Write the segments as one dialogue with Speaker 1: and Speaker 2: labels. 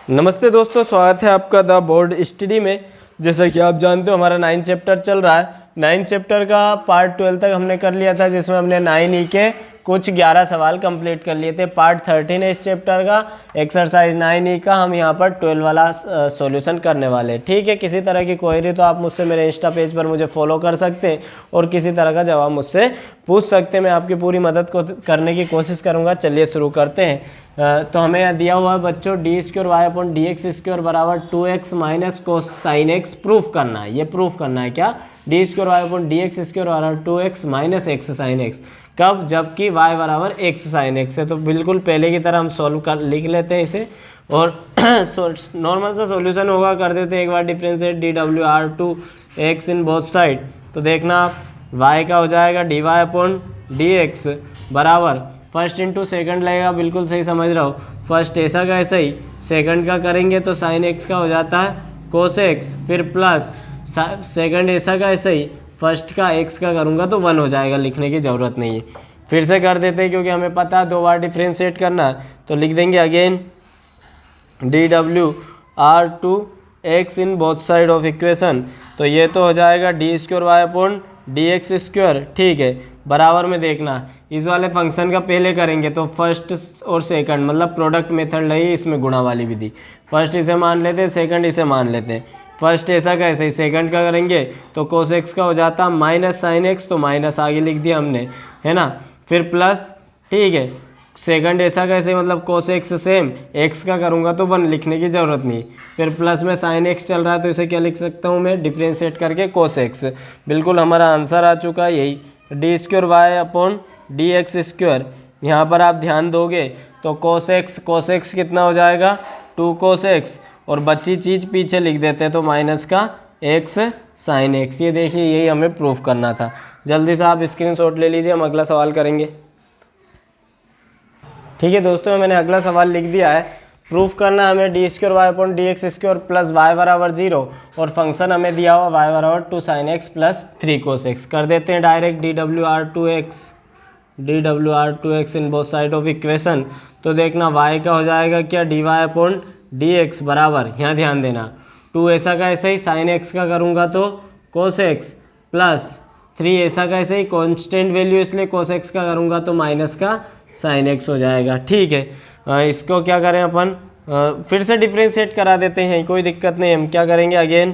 Speaker 1: नमस्ते दोस्तों, स्वागत है आपका द बोर्ड स्टडी में। जैसा कि आप जानते हो हमारा 9 चैप्टर चल रहा है। 9 चैप्टर का पार्ट 12 तक हमने कर लिया था, जिसमें हमने 9E के कुछ 11 सवाल कंप्लीट कर लिए थे। पार्ट 13 है इस चैप्टर का, एक्सरसाइज 9E का। हम यहाँ पर 12 वाला सॉल्यूशन करने वाले हैं। ठीक है, किसी तरह की क्वेरी तो आप मुझसे मेरे इंस्टा पेज पर मुझे फॉलो कर सकते हैं और किसी तरह का जवाब मुझसे पूछ सकते हैं। मैं आपकी पूरी मदद को करने की कोशिश करूँगा। चलिए शुरू करते हैं। तो हमें यहाँ दिया हुआ है बच्चों, d² y/dx² बराबर 2x minus cos sine x proof करना है। ये प्रूफ करना है क्या? d² y/dx² बराबर 2x minus x sine x. कब? जबकि y बराबर एक्स साइन एक्स है। तो बिल्कुल पहले की तरह हम सॉल्व कर लिख लेते हैं इसे और नॉर्मल सा सॉल्यूशन होगा, कर देते हैं एक बार differentiate dWr2x in both side. तो देखना आप y का हो जाएगा dy/dx बराबर फर्स्ट इंटू सेकंड लगेगा, बिल्कुल सही समझ रहा हो। फर्स्ट ऐसा का ऐसा ही, सेकंड का करेंगे तो साइन एक्स का हो जाता है कोस एक्स, फिर प्लस सेकंड ऐसा का ऐसा ही, फर्स्ट का एक्स का करूँगा तो 1 हो जाएगा, लिखने की ज़रूरत नहीं है। फिर से कर देते हैं क्योंकि हमें पता है 2 बार डिफ्रेंशिएट करना है। तो लिख देंगे again dWr2x in both side of equation. तो ये तो हो जाएगा d² y/dx²। ठीक है, बराबर में देखना इस वाले फंक्शन का पहले करेंगे तो फर्स्ट और सेकंड मतलब प्रोडक्ट मेथड लगी, इसमें गुणा वाली विधि। फर्स्ट इसे मान लेते हैं, सेकंड इसे मान लेते हैं। फर्स्ट ऐसा का ऐसे ही, सेकंड का करेंगे तो कोस एक्स का हो जाता माइनस साइन एक्स, तो माइनस आगे लिख दिया हमने, है ना। फिर प्लस, ठीक है, सेकंड ऐसा कैसे मतलब कोस एक्स सेम, एक्स का करूँगा तो 1, लिखने की ज़रूरत नहीं। फिर प्लस में साइन एक्स चल रहा है तो इसे क्या लिख सकता हूँ मैं, डिफ्रेंशिएट करके कोस एक्स। बिल्कुल हमारा आंसर आ चुका है यही, d² y/dx²। यहाँ पर आप ध्यान दोगे तो कोस एक्स कितना हो जाएगा 2 कोस एक्स, और बची चीज़ पीछे लिख देते हैं तो माइनस का एक्स साइन एक्स। ये देखिए यही हमें प्रूफ करना था। जल्दी से आप स्क्रीनशॉट ले लीजिए, हम अगला सवाल करेंगे। ठीक है दोस्तों, मैंने अगला सवाल लिख दिया है। प्रूफ करना हमें d² y/dx² प्लस y बराबर 0 और फंक्शन हमें दिया हुआ y बराबर 2 sine x plus 3 cos x. कर देते हैं direct dWr2x in both side of equation. तो देखना y का हो जाएगा क्या dy/dx बराबर, यहाँ ध्यान देना 2 ऐसा का ऐसे ही, साइन एक्स का करूँगा तो कोस एक्स, प्लस 3 ऐसा का ऐसे ही, कॉन्स्टेंट वैल्यू इसलिए कोस एक्स का करूँगा तो माइनस का साइन एक्स हो जाएगा। ठीक है, इसको क्या करें अपन, फिर से डिफ्रेंशिएट करा देते हैं, कोई दिक्कत नहीं। हम क्या करेंगे अगेन,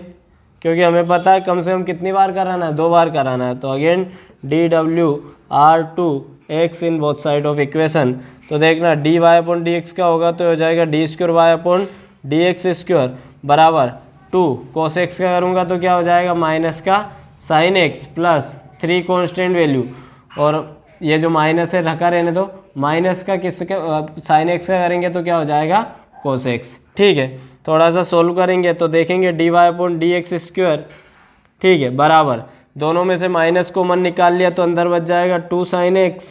Speaker 1: क्योंकि हमें पता है कम से कम कितनी बार कराना है, 2 बार कराना है। तो again dWr2x in both side of equation. तो देखना dy/dx का होगा तो हो जाएगा d² y/dx² बराबर 2 कोस एक्स का करूँगा तो क्या हो जाएगा माइनस का sine x plus 3 constant value, और ये जो माइनस है रखा रहने दो, माइनस का किसके साइन एक्स का करेंगे तो क्या हो जाएगा कोस एक्स। ठीक है, थोड़ा सा सोल्व करेंगे तो देखेंगे dy/dx², ठीक है, बराबर दोनों में से माइनस कॉमन निकाल लिया तो अंदर बच जाएगा 2 साइन एक्स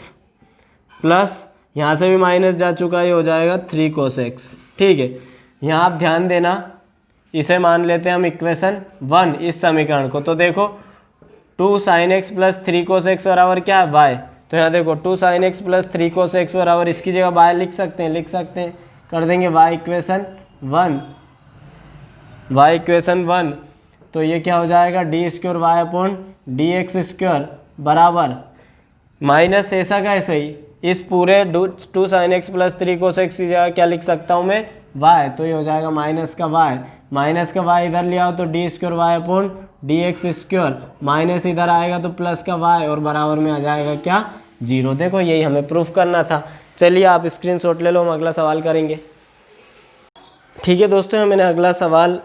Speaker 1: प्लस यहाँ से भी माइनस जा चुका है, हो जाएगा 3 कोस एक्स। ठीक है, यहाँ आप ध्यान देना, इसे मान लेते हैं हम इक्वेशन 1 इस समीकरण को। तो देखो 2 sine x plus 3 cos x बराबर क्या है y। तो यहाँ देखो 2 sine x plus 3 cos x बराबर, इसकी जगह y लिख सकते हैं, कर देंगे y इक्वेशन 1। तो ये क्या हो जाएगा d² y/dx² बराबर माइनस ऐसा का ऐसे ही, इस पूरे 2 sine x plus 3 cos x की जगह क्या लिख सकता हूँ मैं y। तो ये हो जाएगा माइनस का y इधर ले आओ तो d² y/dx², माइनस इधर आएगा तो प्लस का y, और बराबर में आ जाएगा क्या 0। देखो यही हमें प्रूफ करना था। चलिए आप स्क्रीनशॉट ले लो, हम अगला सवाल करेंगे। ठीक है दोस्तों, मैंने अगला सवाल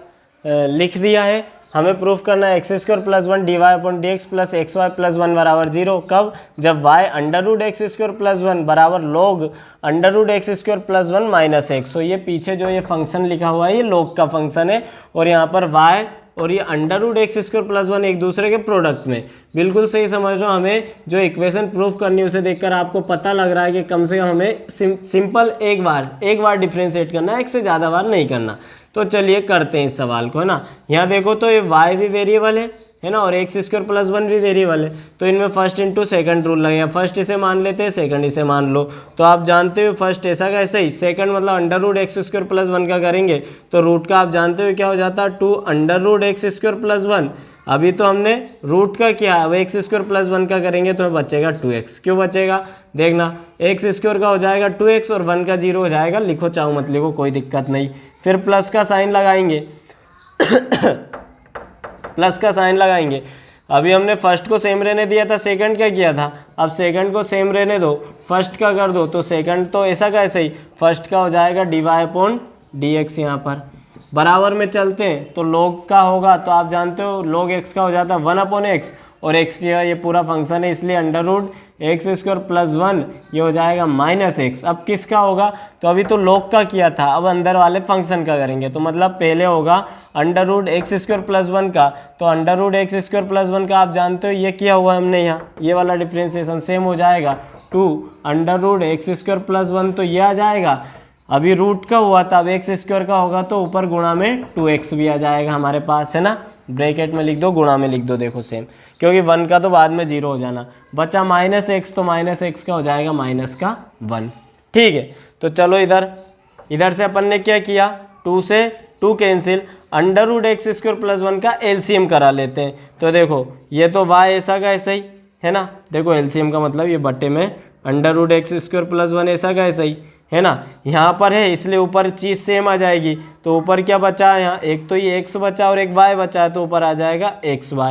Speaker 1: लिख दिया है। हमें प्रूफ करना है x² + 1 dy/dx प्लस xy + 1 बराबर 0। कब? जब y √x² + 1 बराबर log √x² + 1 माइनस x। तो ये पीछे जो ये फंक्शन लिखा हुआ है ये log का फंक्शन है, और यहाँ पर y और ये √x² + 1 एक दूसरे के प्रोडक्ट में। बिल्कुल सही समझ रहे हो, हमें जो इक्वेशन प्रूफ करनी है उसे देखकर आपको पता लग रहा है कि कम से कम हमें सिंपल एक बार डिफ्रेंशिएट करना है, एक से ज़्यादा बार नहीं करना। तो चलिए करते हैं इस सवाल को, है ना। यहाँ देखो तो ये y भी वेरिएबल है है ना, और एक्स स्क्वायर प्लस 1 भी वेरिएबल है, तो इनमें फर्स्ट इंटू सेकंड रूल लगेगा। फर्स्ट इसे मान लेते हैं, सेकंड इसे मान लो। तो आप जानते हो फर्स्ट ऐसा का ऐसा ही, सेकंड मतलब under root x square plus 1 का करेंगे तो रूट का आप जानते हो क्या हो जाता है 2 under root x square plus 1। अभी तो हमने रूट का किया, अब एक्स स्क्वायर प्लस 1 का करेंगे तो बचेगा 2x। क्यों बचेगा देखना, एक्स स्क्वायर का हो जाएगा 2x और 1 का 0 हो जाएगा, लिखो चाहो मत लिखो कोई दिक्कत नहीं। फिर प्लस का साइन लगाएंगे प्लस का साइन लगाएंगे। अभी हमने फर्स्ट को सेम रहने दिया था, सेकंड का किया था, अब सेकंड को सेम रहने दो, फर्स्ट का कर दो, तो सेकंड तो ऐसा का ऐसे ही, फर्स्ट का हो जाएगा dy/dx। यहाँ पर बराबर में चलते हैं तो log का होगा, तो आप जानते हो log x का हो जाता है 1/x, और x ये पूरा फंक्शन है इसलिए under root x square plus 1 ये हो जाएगा -x। अब किसका होगा, तो अभी तो log का किया था, अब अंदर वाले फंक्शन का करेंगे, तो मतलब पहले होगा under root x square plus 1 का, तो under root x square plus 1 का आप जानते हो ये किया हुआ हमने यहाँ, ये वाला डिफ्रेंसिएशन सेम हो जाएगा 2 under root x square plus 1, तो ये आ जाएगा। अभी रूट का हुआ था, अब एक्स स्क्वायर का होगा तो ऊपर गुणा में 2x भी आ जाएगा हमारे पास, है ना, ब्रैकेट में लिख दो, गुणा में लिख दो, देखो सेम, क्योंकि 1 का तो बाद में 0 हो जाना, बचा -x, तो -x का हो जाएगा -1। ठीक है, तो चलो इधर से अपन ने क्या किया, 2 से 2 cancel, under root x square plus 1 का एलसीएम करा लेते हैं। तो देखो ये तो y ऐसा का ऐसा ही है ना, देखो एलसीएम का मतलब ये बटे में under root x square plus 1 ऐसा का ऐसा ही है ना, यहाँ पर है इसलिए ऊपर चीज़ सेम आ जाएगी, तो ऊपर क्या बचा है यहाँ, एक तो ये x बचा और एक y बचा है, तो ऊपर आ जाएगा xy।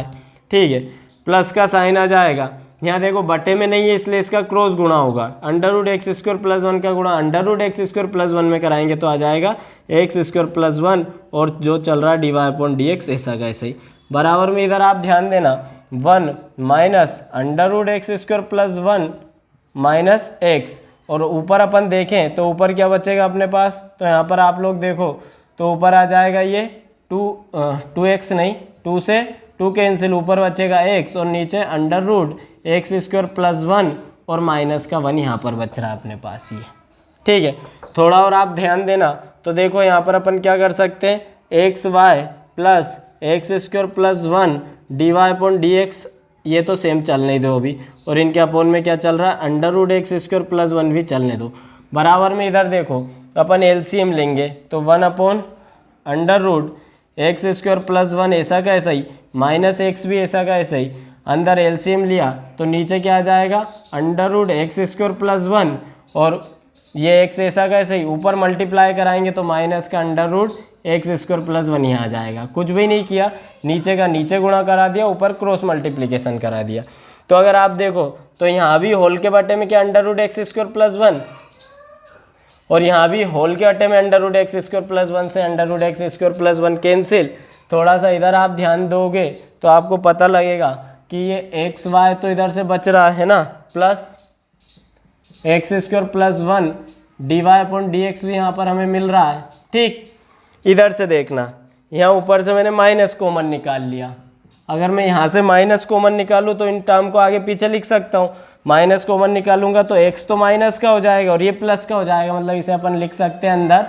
Speaker 1: ठीक है, प्लस का साइन आ जाएगा, यहाँ देखो बटे में नहीं है इसलिए इसका क्रॉस गुणा होगा, under root x square plus 1 का गुणा under root x square plus 1 में कराएंगे तो आ जाएगा एक्स स्क्वायर प्लस 1, और जो चल रहा है dy/dx ऐसा का ऐसा ही। बराबर में इधर आप ध्यान देना 1 minus under root x square plus 1 minus x, और ऊपर अपन देखें तो ऊपर क्या बचेगा अपने पास, तो यहाँ पर आप लोग देखो तो ऊपर आ जाएगा ये 2x नहीं, 2 से 2 कैंसिल, ऊपर बचेगा x और नीचे under root x square plus 1 और माइनस का 1 यहाँ पर बच रहा है अपने पास ये। ठीक है, थोड़ा और आप ध्यान देना, तो देखो यहाँ पर अपन क्या कर सकते हैं, xy plus x square plus 1 dy/dx, ये तो सेम चलने दो अभी, और इनके अपोन में क्या चल रहा है, under root x square plus 1 भी चलने दो। बराबर में इधर देखो अपन एलसीएम लेंगे तो 1/, under root x square plus 1 ऐसा का ऐसा ही, माइनस एक्स भी ऐसा का ऐसा ही, अंदर एलसीएम लिया तो नीचे क्या आ जाएगा, under root x square plus 1, और ये एक्स ऐसा का ऐसा ही, ऊपर मल्टीप्लाई कराएंगे तो माइनस का under root x square plus 1 यहाँ आ जाएगा। कुछ भी नहीं किया, नीचे का नीचे गुणा करा दिया, ऊपर क्रॉस मल्टीप्लिकेशन करा दिया। तो अगर आप देखो तो यहाँ भी होल के बटे में क्या under root x square plus 1, और यहाँ भी होल के बटे में under root x square plus 1 से under root x square plus 1 कैंसिल। थोड़ा सा इधर आप ध्यान दोगे तो आपको पता लगेगा कि ये एक्स वाई तो इधर से बच रहा है ना, plus x square plus 1 dy/dx भी यहाँ पर हमें मिल रहा है। ठीक, इधर से देखना, यहाँ ऊपर से मैंने माइनस कॉमन निकाल लिया, अगर मैं यहाँ से माइनस कॉमन निकालूँ तो इन टर्म को आगे पीछे लिख सकता हूँ, माइनस कॉमन निकालूंगा तो x तो माइनस का हो जाएगा और ये प्लस का हो जाएगा, मतलब इसे अपन लिख सकते हैं अंदर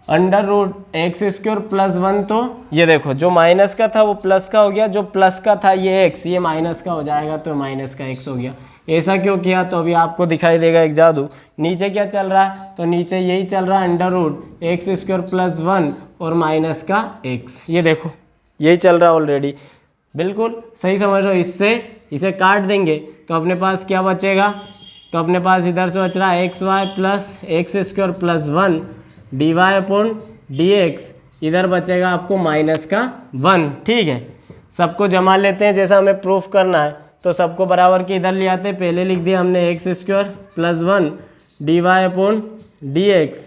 Speaker 1: under root x square plus 1, तो ये देखो जो माइनस का था वो प्लस का हो गया, जो प्लस का था ये x, ये माइनस का हो जाएगा तो माइनस का x हो गया। ऐसा क्यों किया, तो अभी आपको दिखाई देगा एक जादू। नीचे क्या चल रहा है, तो नीचे यही चल रहा है under root x square plus 1 और माइनस का x, ये देखो यही चल रहा है ऑलरेडी, बिल्कुल सही समझ रहे हो। इससे इसे काट देंगे तो अपने पास क्या बचेगा, तो अपने पास इधर से बच रहा है x y plus x square plus 1 dy/dx, इधर बचेगा आपको माइनस का 1। ठीक है, सबको जमा लेते हैं, जैसा हमें प्रूफ करना है तो सबको बराबर के इधर ले आते हैं। पहले लिख दिया हमने एक्स स्क्वायर प्लस 1 dy/dx,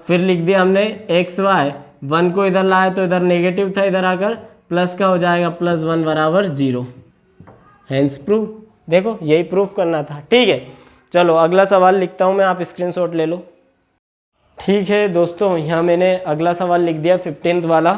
Speaker 1: फिर लिख दिया हमने एक्स वाई, 1 को इधर लाए तो इधर नेगेटिव था, इधर आकर प्लस का हो जाएगा प्लस 1 बराबर 0, हैंस प्रूफ। देखो यही प्रूफ करना था। ठीक है, चलो अगला सवाल लिखता हूँ मैं, आप स्क्रीनशॉट ले लो। ठीक है दोस्तों, यहाँ मैंने अगला सवाल लिख दिया 15th वाला।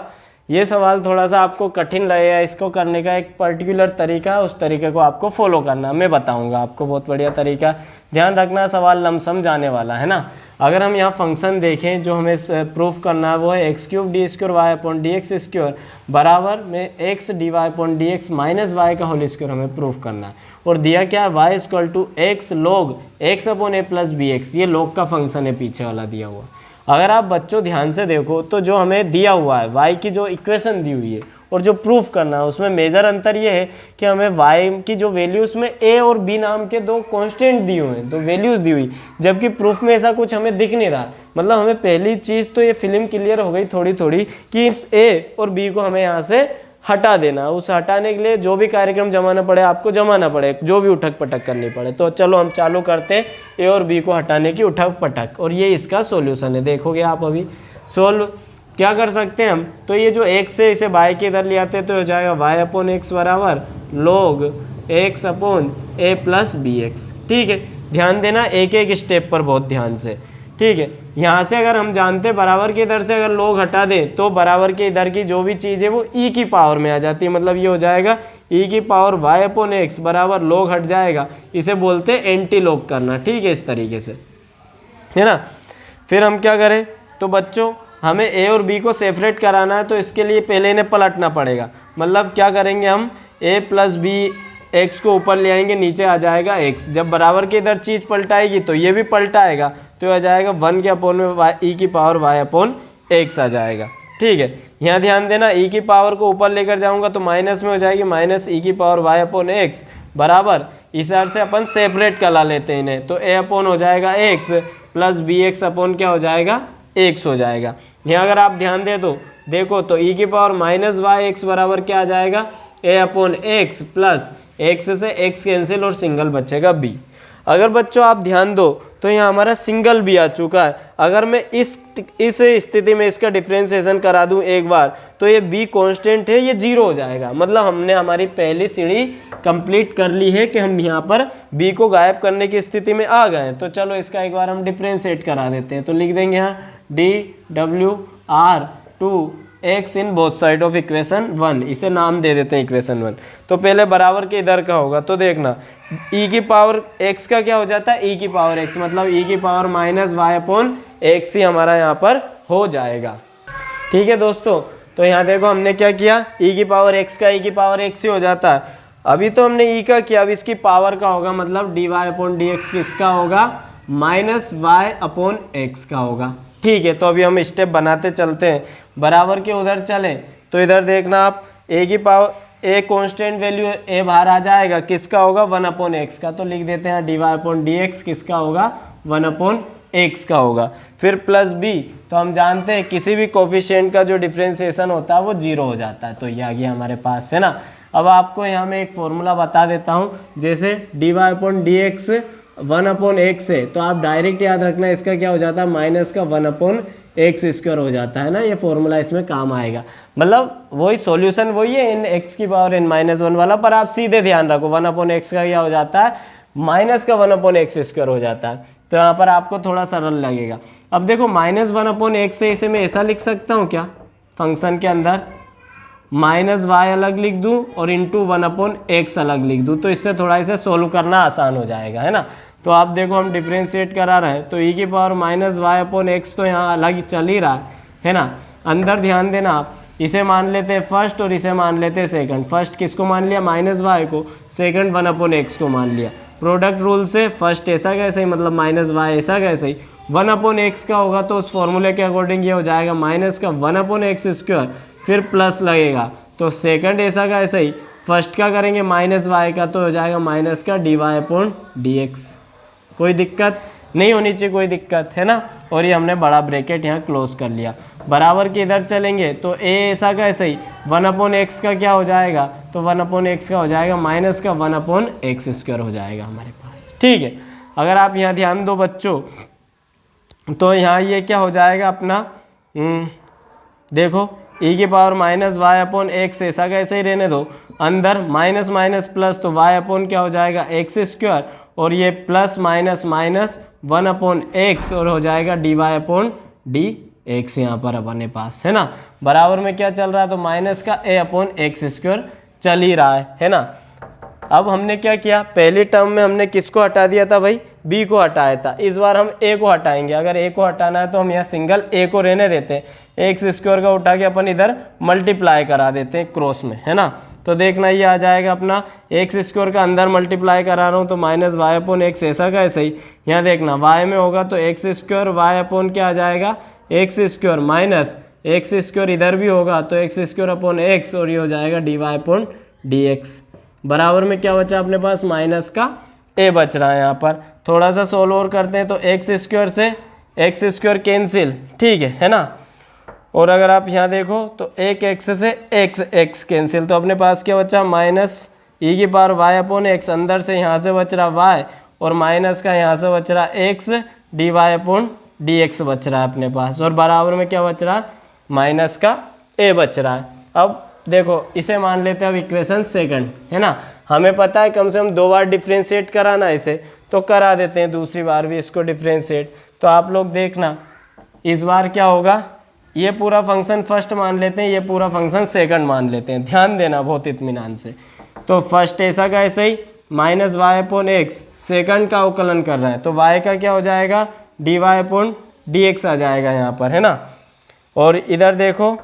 Speaker 1: ये सवाल थोड़ा सा आपको कठिन लगेगा, इसको करने का एक पर्टिकुलर तरीका है, उस तरीके को आपको फॉलो करना, मैं बताऊंगा आपको बहुत बढ़िया तरीका। ध्यान रखना सवाल लमसम जाने वाला है ना, अगर हम यहाँ फंक्शन देखें जो हमें प्रूफ करना है वो है x cube d square y upon D x square बराबर में x d Y upon D x minus y का होल स्क्वायर हमें प्रूफ करना है। और दिया क्या है, y equal to x log x upon a plus b x, ये लॉग का फंक्शन है पीछे वाला दिया हुआ। अगर आप बच्चों ध्यान से देखो तो जो हमें दिया हुआ है वाई की जो इक्वेशन दी हुई है और जो प्रूफ करना है उसमें मेजर अंतर ये है कि हमें y की जो वैल्यूज में a और b नाम के दो कांस्टेंट दी हुए हैं, दो वैल्यूज दी हुई, जबकि प्रूफ में ऐसा कुछ हमें दिख नहीं रहा। मतलब हमें पहली चीज़ तो ये फिल्म क्लियर हो गई थोड़ी थोड़ी कि इस a और b को हमें यहाँ से हटा देना। उस हटाने के लिए जो भी कार्यक्रम जमाना पड़े आपको जमाना पड़े, जो भी उठक पटक करनी पड़े। तो चलो हम चालू करते हैं a और b को हटाने की उठक पटक, और ये इसका सॉल्यूशन है। देखोगे आप अभी सोल्व क्या कर सकते हैं हम, तो ये जो x से इसे y के इधर ले आते हैं तो हो जाएगा y अपॉन एक्स बराबर log x upon a plus b x. ठीक है, ध्यान देना एक एक स्टेप पर बहुत ध्यान से। ठीक है, यहाँ से अगर हम जानते हैं बराबर के इधर से अगर log हटा दें तो बराबर के इधर की जो भी चीज़ है वो e की पावर में आ जाती है। मतलब ये हो जाएगा e की पावर y अपॉन एक्स बराबर log हट जाएगा, इसे बोलते हैं एंटी लॉग करना। ठीक है, इस तरीके से है ना। फिर हम क्या करें, तो बच्चों हमें a और b को सेपरेट कराना है तो इसके लिए पहले इन्हें पलटना पड़ेगा। मतलब क्या करेंगे हम, a प्लस बी एक्स को ऊपर ले आएंगे, नीचे आ जाएगा x। जब बराबर के इधर चीज़ पलटाएगी तो ये भी पलटाएगा, तो आ जाएगा 1 के अपोन में e की पावर y अपॉन एक्स आ जाएगा। ठीक है, यहाँ ध्यान देना e की पावर को ऊपर लेकर जाऊँगा तो माइनस में हो जाएगी माइनस e की पावर y अपॉन एक्स बराबर, इस तरह से अपन सेपरेट करा लेते हैं इन्हें, तो a अपॉन हो जाएगा x plus b x upon क्या हो जाएगा x हो जाएगा। यहाँ अगर आप ध्यान दे तो देखो तो e की पावर माइनस वाई एक्स बराबर क्या आ जाएगा, a upon x plus x से x कैंसिल और सिंगल बचेगा b। अगर बच्चों आप ध्यान दो तो यहाँ हमारा सिंगल भी आ चुका है। अगर मैं इस स्थिति में इसका डिफ्रेंसिएशन करा दूँ एक बार तो ये b कांस्टेंट है, ये 0 हो जाएगा। मतलब हमने हमारी पहली सीढ़ी कंप्लीट कर ली है कि हम यहाँ पर b को गायब करने की स्थिति में आ गए हैं। तो चलो इसका एक बार हम डिफ्रेंशिएट करा देते हैं। तो लिख देंगे यहाँ dWr2x in both side of equation 1, इसे नाम दे देते हैं इक्वेशन 1। तो पहले बराबर के इधर का होगा तो देखना e की पावर x का क्या हो जाता है, e की पावर x, मतलब e की power minus Y upon X ही हमारा यहाँ पर हो जाएगा। ठीक है दोस्तों, तो यहाँ देखो हमने क्या किया, e की पावर x का e की पावर x ही हो जाता है। अभी तो हमने e का किया, अब इसकी पावर का होगा, मतलब dy अपॉन डी एक्स किसका होगा, माइनस वाई अपॉन एक्स का होगा। ठीक है, तो अभी हम स्टेप बनाते चलते हैं। बराबर के उधर चलें तो इधर देखना आप a की power a constant value a बाहर आ जाएगा, किसका होगा 1 अपॉन एक्स का। तो लिख देते हैं dy अपॉन डी एक्स किसका होगा 1 अपॉन एक्स का होगा। फिर प्लस b, तो हम जानते हैं किसी भी कोफिशिएंट का जो डिफ्रेंसिएशन होता है वो 0 हो जाता है। तो ये आ गया हमारे पास, है ना। अब आपको यहाँ मैं एक फॉर्मूला बता देता हूँ, जैसे dy upon D x 1 upon x है तो आप डायरेक्ट याद रखना इसका क्या हो जाता है, माइनस का 1 अपॉन एक्स स्क्वायर हो जाता है ना। ये फॉर्मूला इसमें काम आएगा, मतलब वही सॉल्यूशन वही है इन एक्स की पावर n माइनस 1 वाला, पर आप सीधे ध्यान रखो 1 अपॉन एक्स का क्या हो जाता है, माइनस का 1 अपॉन एक्स स्क्वायर हो जाता है। तो यहाँ पर आपको थोड़ा सरल लगेगा। अब देखो माइनस 1 अपॉन एक्स से इसे मैं ऐसा लिख सकता हूँ क्या, फंक्शन के अंदर माइनस वाई अलग लिख दूँ और इंटू 1 अपॉन एक्स अलग लिख दूँ, तो इससे थोड़ा इसे सोल्व करना आसान हो जाएगा, है ना। तो आप देखो हम डिफ्रेंशिएट करा रहे हैं तो e की power minus Y upon x तो यहाँ अलग चल ही रहा है ना। अंदर ध्यान देना आप, इसे मान लेते हैं फर्स्ट और इसे मान लेते हैं सेकंड। फर्स्ट किसको मान लिया, माइनस वाई को, सेकंड 1 अपॉन एक्स को मान लिया। प्रोडक्ट रूल से फर्स्ट ऐसा कैसे ही, मतलब माइनस वाई ऐसा कैसे ही, 1 अपॉन एक्स का होगा तो उस फॉर्मूले के अकॉर्डिंग ये हो जाएगा माइनस का 1 अपॉन एक्स स्क्वायर, फिर प्लस लगेगा तो सेकंड ऐसा का ऐसा ही, फर्स्ट का करेंगे माइनस वाई का तो हो जाएगा माइनस का d Y upon D x. कोई दिक्कत नहीं होनी चाहिए, कोई दिक्कत, है ना। और ये हमने बड़ा ब्रैकेट यहाँ क्लोज कर लिया। बराबर के इधर चलेंगे तो a ऐसा का ऐसा ही 1 अपॉन एक्स का क्या हो जाएगा, तो 1 अपॉन एक्स का हो जाएगा माइनस का 1 अपॉन एक्स स्क्वायर हो जाएगा हमारे पास। ठीक है, अगर आप यहाँ ध्यान दो बच्चों तो यहाँ ये क्या हो जाएगा अपना, देखो e की power minus Y upon x ऐसा का ऐसे ही रहने दो, अंदर माइनस माइनस प्लस तो y अपॉन क्या हो जाएगा एक्स स्क्वायर, और ये plus minus minus 1 upon x और हो जाएगा D Y upon D x यहाँ पर अपने पास, है ना। बराबर में क्या चल रहा है, तो माइनस का a अपॉन एक्स स्क्वायर चल ही रहा है ना। अब हमने क्या किया, पहली टर्म में हमने किसको हटा दिया था भाई, b को हटाया था। इस बार हम a को हटाएंगे। अगर a को हटाना है तो हम यहाँ सिंगल a को रहने देते हैं, एक्स स्क्वायर का उठा के अपन इधर मल्टीप्लाई करा देते हैं क्रॉस में, है ना। तो देखना ये आ जाएगा अपना एक्स स्क्वायर का अंदर मल्टीप्लाई करा रहा हूँ तो माइनस वाई अपॉन एक्स, ऐसा का ऐसा ही। यहाँ देखना y में होगा तो एक्स स्क्वायर वाई अपॉन क्या आ जाएगा, x square minus x square इधर भी होगा तो एक्स स्क्वायर अपॉन एक्स, और ये हो जाएगा D Y upon D x. बराबर में क्या बचा अपने पास, माइनस का a बच रहा है। यहाँ पर थोड़ा सा सोल्व और करते हैं तो एक्स स्क्वायर से एक्स स्क्वायर कैंसिल, ठीक है ना। और अगर आप यहाँ देखो तो एक एक्स से एक्स कैंसिल, तो अपने पास क्या बचा, माइनस ई की पावर वाई अपॉन एक्स, अंदर से यहाँ से बच रहा वाई और माइनस का यहाँ से बच रहा x, d Y upon D x बच रहा है अपने पास। और बराबर में क्या बच रहा है, माइनस का a बच रहा है। अब देखो इसे मान लेते हैं अब इक्वेशन सेकंड, है ना। हमें पता है कम से कम 2 बार डिफ्रेंशिएट कराना इसे, तो करा देते हैं दूसरी बार भी इसको डिफ्रेंशिएट। तो आप लोग देखना इस बार क्या होगा, ये पूरा फंक्शन फर्स्ट मान लेते हैं, ये पूरा फंक्शन सेकंड मान लेते हैं। ध्यान देना बहुत इत्मीनान से। तो फर्स्ट ऐसा का ऐसे ही minus Y upon X, second का अवकलन कर रहे हैं तो y का क्या हो जाएगा, D Y upon D X आ जाएगा यहाँ पर, है ना। और इधर देखो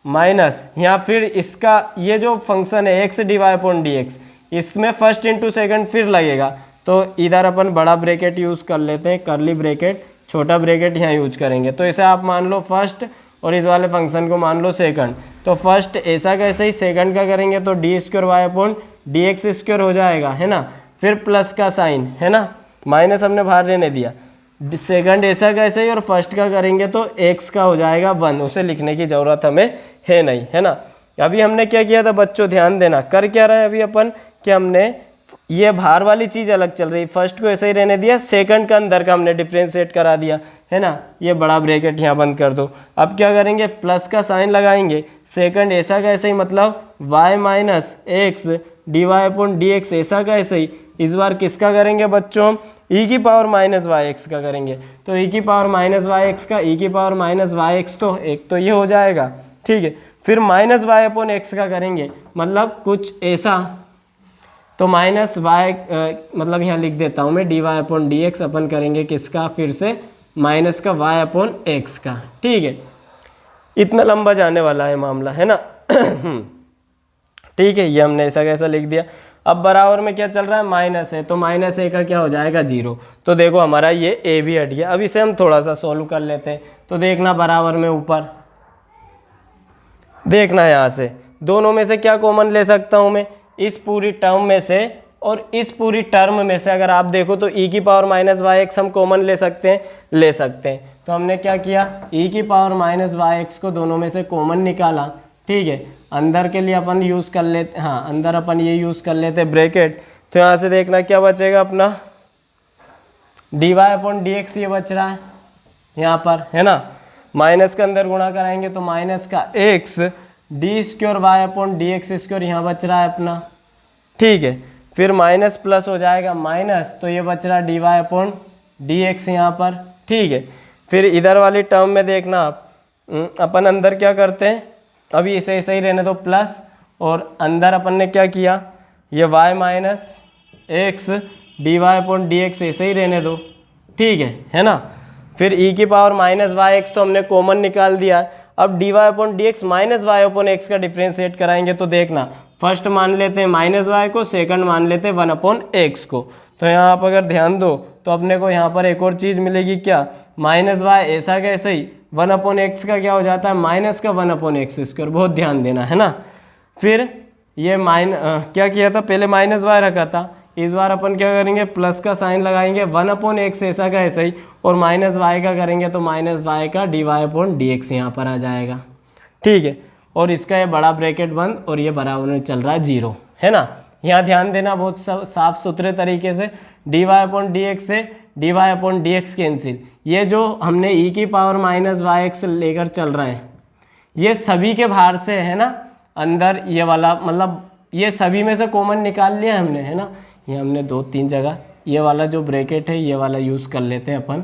Speaker 1: माइनस, यहाँ फिर इसका ये जो फंक्शन है x d Y upon D x, इसमें फर्स्ट इंटू सेकंड फिर लगेगा, तो इधर अपन बड़ा ब्रैकेट यूज़ कर लेते हैं, करली ब्रैकेट, छोटा ब्रैकेट यहाँ यूज करेंगे। तो इसे आप मान लो फर्स्ट और इस वाले फंक्शन को मान लो सेकंड। तो फर्स्ट ऐसा कैसे ही सेकंड का करेंगे तो d square y upon D x square हो जाएगा, है ना। फिर प्लस का साइन, है ना, माइनस हमने बाहर रहने दिया। सेकंड ऐसा कैसे ही और फर्स्ट का करेंगे तो एक्स का हो जाएगा 1, उसे लिखने की ज़रूरत हमें है नहीं, है ना। अभी हमने क्या किया था बच्चों, ध्यान देना, कर क्या रहे हैं अभी अपन कि हमने ये बाहर वाली चीज़ अलग चल रही, फर्स्ट को ऐसे ही रहने दिया, सेकंड का अंदर का हमने डिफ्रेंशिएट करा दिया, है ना। ये बड़ा ब्रैकेट यहाँ बंद कर दो। अब क्या करेंगे, प्लस का साइन लगाएंगे, सेकंड ऐसा का ऐसे ही मतलब y minus x d Y upon D x, ऐसा का ऐसे ही। इस बार किसका करेंगे बच्चों, e की पावर माइनस वाई एक्स का करेंगे। तो e की पावर माइनस वाई एक्स का e की पावर माइनस वाई एक्स, तो एक तो ये हो जाएगा, ठीक है। फिर माइनस वाई अपॉन एक्स का करेंगे, मतलब कुछ ऐसा, तो माइनस वाई मतलब यहाँ लिख देता हूँ मैं, D Y upon D X अपन करेंगे किसका, फिर से माइनस का वाई अपॉन एक्स का, ठीक है। इतना लंबा जाने वाला है मामला, है ना। ठीक है, ये हमने ऐसा कैसा लिख दिया। अब बराबर में क्या चल रहा है, माइनस है, तो माइनस ए का क्या हो जाएगा 0। तो देखो हमारा ये ए भी हट गया। अब इसे हम थोड़ा सा सोल्व कर लेते हैं। तो देखना बराबर में ऊपर देखना, यहाँ से दोनों में से क्या कॉमन ले सकता हूँ मैं, इस पूरी टर्म में से और इस पूरी टर्म में से अगर आप देखो तो e की पावर माइनस वाई एक्स हम कॉमन ले सकते हैं, तो हमने क्या किया, e की पावर माइनस वाई एक्स को दोनों में से कॉमन निकाला, ठीक है। अंदर के लिए अपन यूज़ कर लेते, हाँ अंदर अपन ये यूज़ कर लेते ब्रैकेट। तो यहाँ से देखना क्या बचेगा अपना, d Y upon D x ये बच रहा है यहाँ पर, है ना। माइनस के अंदर गुणा कराएंगे तो माइनस का x d square y upon D x square यहाँ बच रहा है अपना, ठीक है। फिर माइनस प्लस हो जाएगा माइनस, तो ये बच रहा d Y upon D x यहाँ पर, ठीक है। फिर इधर वाली टर्म में देखना आप, अपन अंदर क्या करते हैं, अभी इसे ऐसे ही रहने दो प्लस, और अंदर अपन ने क्या किया, ये y minus x d Y upon D x ऐसे ही रहने दो, ठीक है ना। फिर e की पावर माइनस वाई एक्स तो हमने कॉमन निकाल दिया। अब d Y upon D x minus Y upon x का डिफ्रेंशिएट कराएंगे तो देखना, फर्स्ट मान लेते हैं माइनस वाई को, सेकंड मान लेते हैं 1 अपॉन एक्स को। तो यहाँ आप अगर ध्यान दो तो अपने को यहाँ पर एक और चीज़ मिलेगी, क्या, माइनस वाई ऐसा कैसे ही 1 अपॉन एक्स का क्या हो जाता है, माइनस का 1 अपॉन एक्स स्क्वायर, बहुत ध्यान देना, है ना। फिर ये क्या किया था, पहले माइनस वाई रखा था, इस बार अपन क्या करेंगे, प्लस का साइन लगाएंगे, 1 अपॉन एक्स ऐसा का ऐसा ही, और माइनस वाई का करेंगे तो माइनस वाई का d Y upon D x यहाँ पर आ जाएगा, ठीक है। और इसका ये बड़ा ब्रैकेट बंद, और ये बराबर में चल रहा है 0, है ना। यहाँ ध्यान देना बहुत साफ सुथरे तरीके से, d Y upon D x से d Y upon D x cancel. ये जो हमने e की पावर माइनस वाई एक्स लेकर चल रहे हैं, ये सभी के बाहर से है ना, अंदर ये वाला मतलब ये सभी में से कॉमन निकाल लिया हमने, है ना। ये हमने 2-3 जगह ये वाला जो ब्रैकेट है ये वाला यूज़ कर लेते हैं अपन,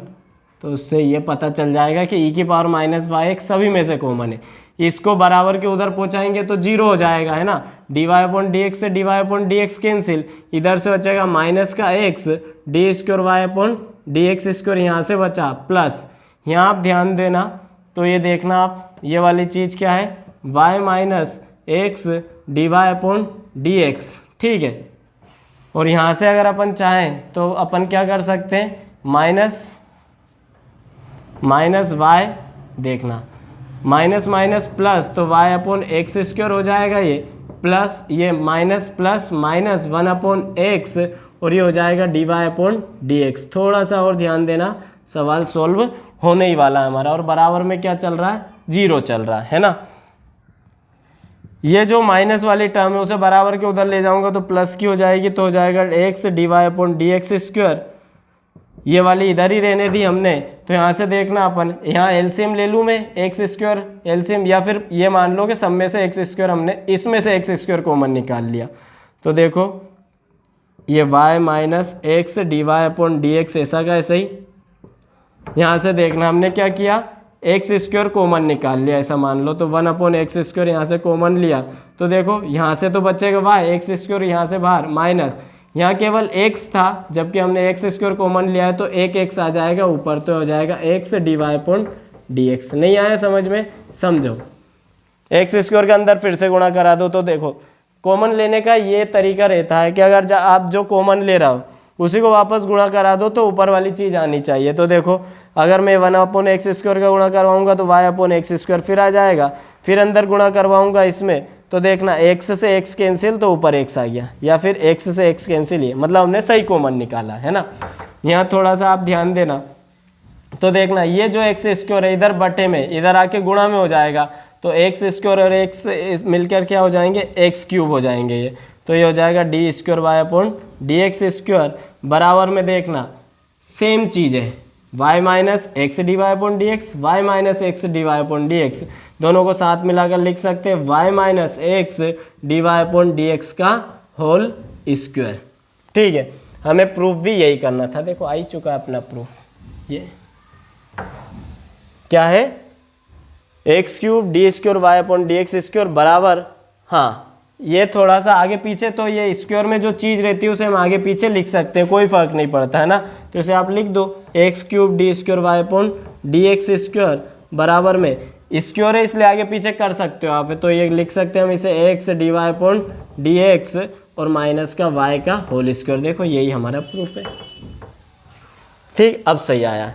Speaker 1: तो उससे ये पता चल जाएगा कि e की पावर माइनस वाई एक्स सभी में से कॉमन है। इसको बराबर के उधर पहुंचाएंगे तो जीरो हो जाएगा, है ना। D Y upon D x से d Y upon D x cancel, इधर से बचेगा माइनस का x d square y upon D x square, यहाँ से बचा प्लस, यहाँ आप ध्यान देना तो ये देखना आप ये वाली चीज़ क्या है, y minus x d Y upon D x, ठीक है। और यहाँ से अगर अपन चाहें तो अपन क्या कर सकते हैं, माइनस वाई, देखना माइनस माइनस प्लस तो y अपॉन एक्स स्क्वायर हो जाएगा ये, प्लस ये minus plus minus 1 upon x, और ये हो जाएगा D Y upon D x. थोड़ा सा और ध्यान देना, सवाल सॉल्व होने ही वाला है हमारा। और बराबर में क्या चल रहा है, जीरो चल रहा है ना। ये जो माइनस वाली टर्म है उसे बराबर के उधर ले जाऊंगा तो प्लस की हो जाएगी, तो हो जाएगा x d Y upon D x square. ये वाली इधर ही रहने दी हमने, तो यहाँ से देखना अपन, यहाँ एलसीएम ले लूँ मैं एक्स स्क्वायर एलसीएम, या फिर ये मान लो कि सब में से एक्स स्क्वायर हमने इसमें से एक्स स्क्वायर कॉमन निकाल लिया। तो देखो ये y minus x d Y upon D x ऐसा का ऐसा ही, यहाँ से देखना हमने क्या किया, एक्स स्क्वायर कॉमन निकाल लिया ऐसा मान लो, तो 1 अपॉन एक्स स्क्वायर यहाँ से कॉमन लिया, तो देखो यहाँ से तो बचेगा y एक्स स्क्वायर यहाँ से बाहर माइनस, यहाँ केवल x था जबकि हमने एक्स स्क्वायर कॉमन लिया है तो एक x आ जाएगा ऊपर, तो हो जाएगा x d Y upon D x. नहीं आया समझ में, समझो। एक्स स्क्वायर के अंदर फिर से गुणा करा दो, तो देखो कॉमन लेने का ये तरीका रहता है कि अगर आप जो कॉमन ले रहा हो उसी को वापस गुणा करा दो तो ऊपर वाली चीज़ आनी चाहिए। तो देखो अगर मैं 1 अपॉन एक्स स्क्वायर का गुणा करवाऊंगा तो y अपॉन एक्स स्क्वायर फिर आ जाएगा, फिर अंदर गुणा करवाऊंगा इसमें तो देखना x से x कैंसिल तो ऊपर x आ गया, या फिर x से x कैंसिल, ये मतलब हमने सही कॉमन निकाला है ना। यहाँ थोड़ा सा आप ध्यान देना, तो देखना ये जो एक्स स्क्वायर है इधर बटे में, इधर आके गुणा में हो जाएगा, तो एक्स स्क्वायर और एक्स मिलकर क्या हो जाएंगे, एक्स क्यूब हो जाएंगे ये, तो ये हो जाएगा d square y upon D x square. बराबर में देखना सेम चीज़ है, y minus x d Y upon D x, y minus x d Y upon D x, दोनों को साथ मिलाकर लिख सकते हैं y minus x d Y upon D x का होल स्क्वायर, ठीक है। हमें प्रूफ भी यही करना था, देखो आ ही चुका है अपना प्रूफ। ये क्या है, x cube d square y upon D x square बराबर, हाँ ये थोड़ा सा आगे पीछे, तो ये स्क्वायर में जो चीज़ रहती है उसे हम आगे पीछे लिख सकते हैं, कोई फर्क नहीं पड़ता है ना। तो इसे आप लिख दो x cube d square y upon D x square बराबर में, स्क्वायर है इसलिए आगे पीछे कर सकते हो आप, तो ये लिख सकते हैं हम इसे x d Y upon D x और माइनस का वाई का होल स्क्वायर। देखो यही हमारा प्रूफ है, ठीक। अब सही आया।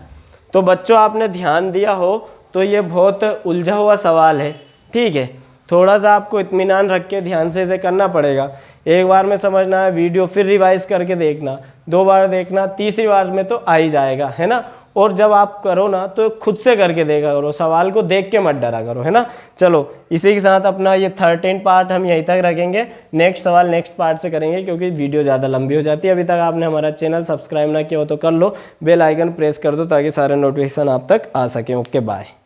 Speaker 1: तो बच्चों आपने ध्यान दिया हो तो ये बहुत उलझा हुआ सवाल है, ठीक है। थोड़ा सा आपको इत्मीनान रख के ध्यान से इसे करना पड़ेगा। एक बार में समझना है, वीडियो फिर रिवाइज करके देखना, 2 बार देखना, तीसरी बार में तो आ ही जाएगा, है ना। और जब आप करो ना तो खुद से करके देखा करो, सवाल को देख के मत डरा करो, है ना। चलो इसी के साथ अपना ये 13 पार्ट हम यहीं तक रखेंगे, नेक्स्ट सवाल नेक्स्ट पार्ट से करेंगे क्योंकि वीडियो ज़्यादा लंबी हो जाती है। अभी तक आपने हमारा चैनल सब्सक्राइब ना किया हो तो कर लो, बेल आइकन प्रेस कर दो ताकि सारे नोटिफिकेशन आप तक आ सकें। Okay bye.